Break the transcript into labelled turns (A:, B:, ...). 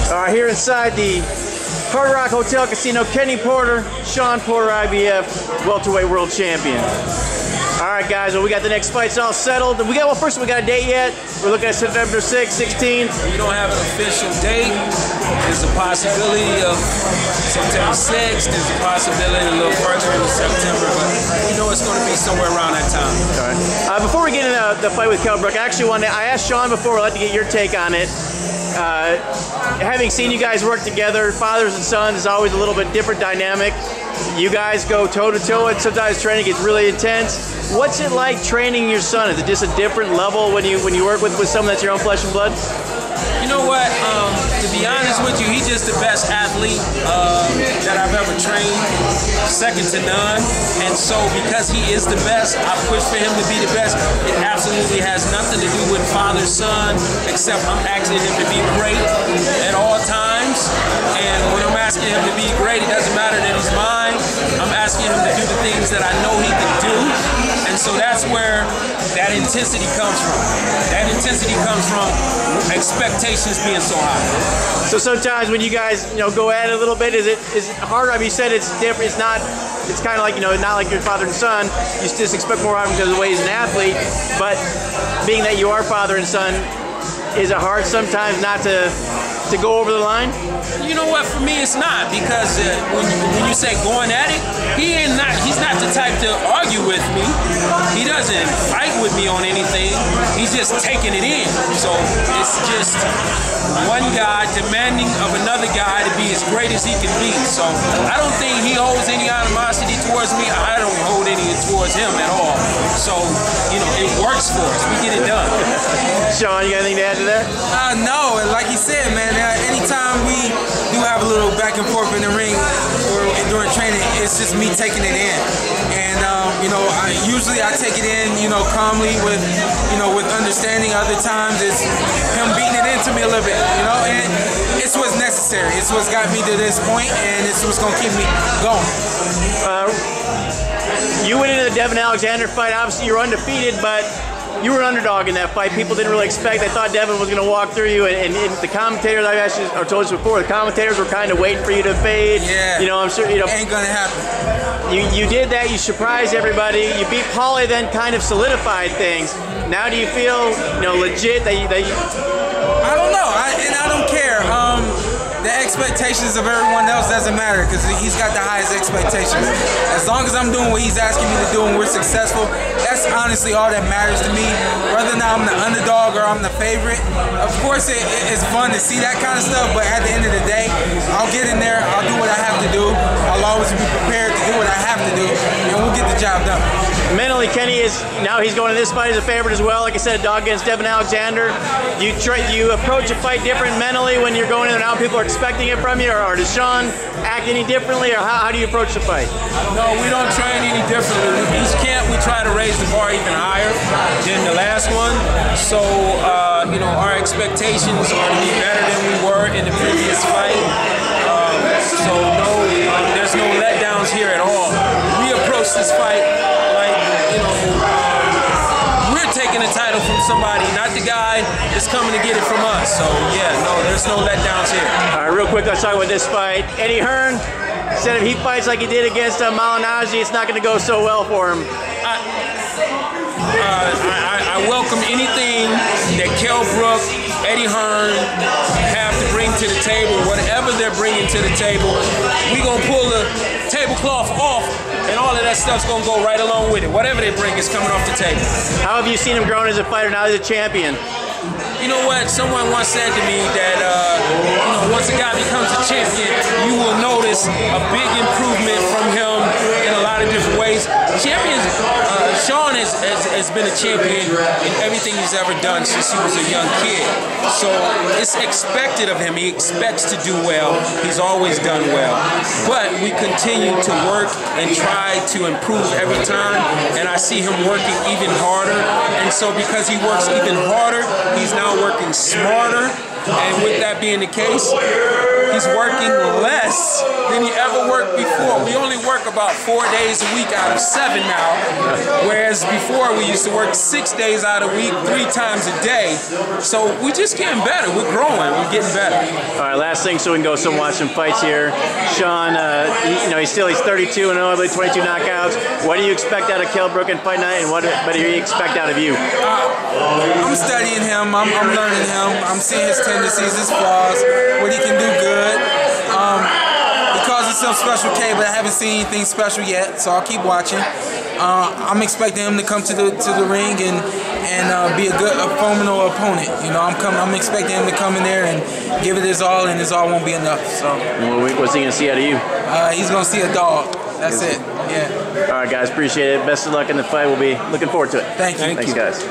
A: Here inside the Hard Rock Hotel Casino, Kenny Porter, Shawn Porter, IBF welterweight world champion. All right, guys, well, we got the next fights all settled. We got, well, first, we got a date yet. We're looking at September 6th, 16th.
B: We don't have an official date. There's a possibility of September 6th. There's a possibility a little further into September, but we know it's going to be somewhere around that time.
A: All right. Before we get into the fight with Kell Brook, I asked Shawn before. I'd like to get your take on it. Having seen you guys work together, fathers and sons, is always a little bit different dynamic. You guys go toe-to-toe, and sometimes training gets really intense. What's it like training your son? Is it just a different level when you work with someone that's your own flesh and blood?
B: You know what? To be honest with you, he's just the best athlete that I've ever trained, second to none. And so because he is the best, I push for him to be the best. It absolutely has nothing to do with father-son, except I'm asking him to be great at all times. And when I'm asking him to be great, it doesn't matter that he's mine. I'm asking him to do the things that I know he can do. And so that's where that intensity comes from. That intensity comes from expectations being so high.
A: So sometimes when you guys, go at it a little bit, is it harder? I mean, you said it's different. It's kind of like, not like your father and son. You just expect more out of him because of the way he's an athlete. But being that you are father and son, is it hard sometimes not to go over the line?
B: You know what? For me, it's not, because when you say going at it, he's not the type to argue with me. He doesn't fight with me on anything. He's just taking it in. So it's just one guy demanding of another guy to be as great as he can be. So I don't think he holds any animosity towards me. I don't hold any towards him at all. So, it works for us. We get it done.
A: Shawn, you got anything to add to that?
C: No, like he said, man, anytime we do have a little back and forth in the ring or during training, it's just me taking it in. And, usually I take it in, calmly with understanding. Other times it's him beating it into me a little bit, and it's what's necessary. It's what's got me to this point, and it's what's going to keep me going.
A: You went into the Devin Alexander fight. Obviously, you're undefeated, but you were an underdog in that fight. People didn't really expect. They thought Devin was going to walk through you, and the commentators, I've actually told you before, the commentators were kind of waiting for you to fade.
C: Yeah.
A: I'm sure.
C: Ain't gonna happen.
A: You did that. You surprised everybody. You beat Paulie, then kind of solidified things. Now, do you feel legit that you?
C: I don't know, and I don't care. The expectations of everyone else doesn't matter, because he's got the highest expectations. As long as I'm doing what he's asking me to do and we're successful, that's honestly all that matters to me. Whether or not I'm the underdog or I'm the favorite, of course it's fun to see that kind of stuff, but at the end of the day, I'll get in there, I'll do what I have to do, I'll always be prepared to do what I have to do, and we'll get the job done.
A: Mentally, Kenny now he's going to this fight as a favorite as well. Like I said, a dog against Devin Alexander. Do you approach a fight different mentally when you're going in and now people are expecting it from you, or does Shawn act any differently, or how do you approach the fight?
B: No, we don't train any differently. With each camp, we try to raise the bar even higher than the last one. So, our expectations are to be better than we were in the previous fight. So, there's no letdowns here at all. We approach this fight like, we're taking the title from somebody, not the guy that's coming to get it from us. So, yeah, no, there's no letdowns here.
A: All right, real quick, let's talk about this fight. Eddie Hearn said if he fights like he did against Malinaji, it's not going to go so well for him.
B: I welcome anything that Kell Brook, Eddie Hearn have to bring to the table. Whatever they're bringing to the table, we're going to pull the tablecloth off, and all of that stuff's going to go right along with it. Whatever they bring is coming off the table.
A: How have you seen him growing as a fighter now as a champion?
B: You know what? Someone once said to me that once a guy becomes a champion, you will notice a big improvement from him in a lot of different ways. Shawn has been a champion in everything he's ever done since he was a young kid. So it's expected of him. He expects to do well. He's always done well. But we continue to work and try to improve every time, and I see him working even harder. And so because he works even harder, he's now working smarter, and with that being the case, he's working less than he ever worked before. We only work about 4 days a week out of 7 now, whereas before we used to work 6 days out of the week, 3 times a day. So we just getting better. We're growing. We're getting better.
A: All right, last thing, so we can go watch some fights here. Shawn, he's 32 and 0, I believe 22 knockouts. What do you expect out of Kell Brook in fight night, and what do you expect out of you?
C: I'm studying him. I'm learning him. I'm seeing his tendencies, his flaws, what he can do good. He calls himself Special K, but I haven't seen anything special yet, so I'll keep watching. I'm expecting him to come to the ring and be a formidable opponent. You know, I'm expecting him to come in there and give it his all, and his all won't be enough. So.
A: What's he gonna see out of you?
C: He's gonna see a dog. That's it. Yeah.
A: All right, guys. Appreciate it. Best of luck in the fight. We'll be looking forward to it.
C: Thank you.
A: Thanks, guys.